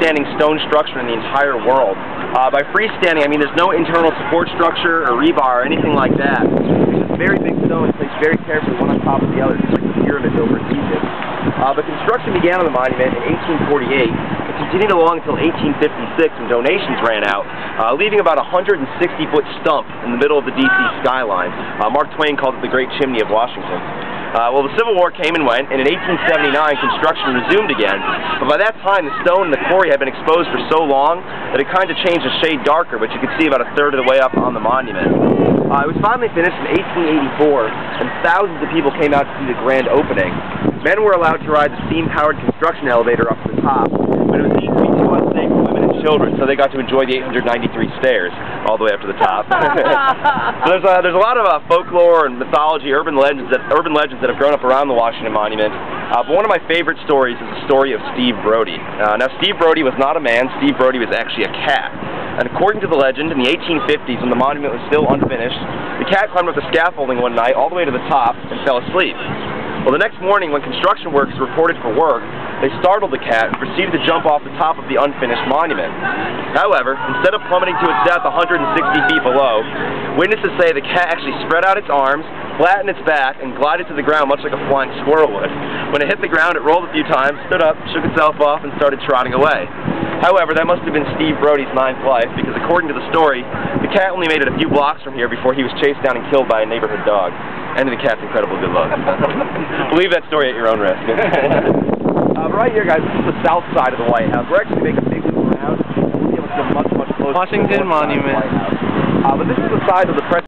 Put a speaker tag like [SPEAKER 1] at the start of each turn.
[SPEAKER 1] freestanding stone structure in the entire world. By freestanding, I mean there's no internal support structure or rebar or anything like that. It's just very big stones placed very carefully one on top of the other, just like the pyramids over in Egypt. But construction began on the monument in 1848 and continued along until 1856 when donations ran out, leaving about a 160-foot stump in the middle of the D.C. skyline. Mark Twain called it the Great Chimney of Washington. Well, the Civil War came and went, and in 1879 construction resumed again, but by that time the stone in the quarry had been exposed for so long that it kind of changed a shade darker, which you can see about a third of the way up on the monument. It was finally finished in 1884, and thousands of people came out to see the grand opening. Men were allowed to ride the steam-powered construction elevator up to the top, but it was deemed to be too unsafe for women and children, so they got to enjoy the 893 stairs all the way up to the top. So there's a lot of folklore and mythology, urban legends that have grown up around the Washington Monument. But one of my favorite stories is the story of Steve Brodie. Now, Steve Brodie was not a man. Steve Brodie was actually a cat. And according to the legend, in the 1850s, when the monument was still unfinished, the cat climbed up the scaffolding one night all the way to the top and fell asleep. Well, the next morning, when construction workers reported for work, they startled the cat and proceeded to jump off the top of the unfinished monument. However, instead of plummeting to its death 160 feet below, witnesses say the cat actually spread out its arms, flattened its back, and glided to the ground much like a flying squirrel would. When it hit the ground, it rolled a few times, stood up, shook itself off, and started trotting away. However, that must have been Steve Brodie's ninth life, because according to the story, the cat only made it a few blocks from here before he was chased down and killed by a neighborhood dog. And the cat's incredible good luck. Believe that story at your own risk. Right here, guys, this is the south side of the White House. We're actually making a big loop around. We'll be able to go much, much closer
[SPEAKER 2] Washington
[SPEAKER 1] to the
[SPEAKER 2] Monument.
[SPEAKER 1] White House. But this is the side of the press.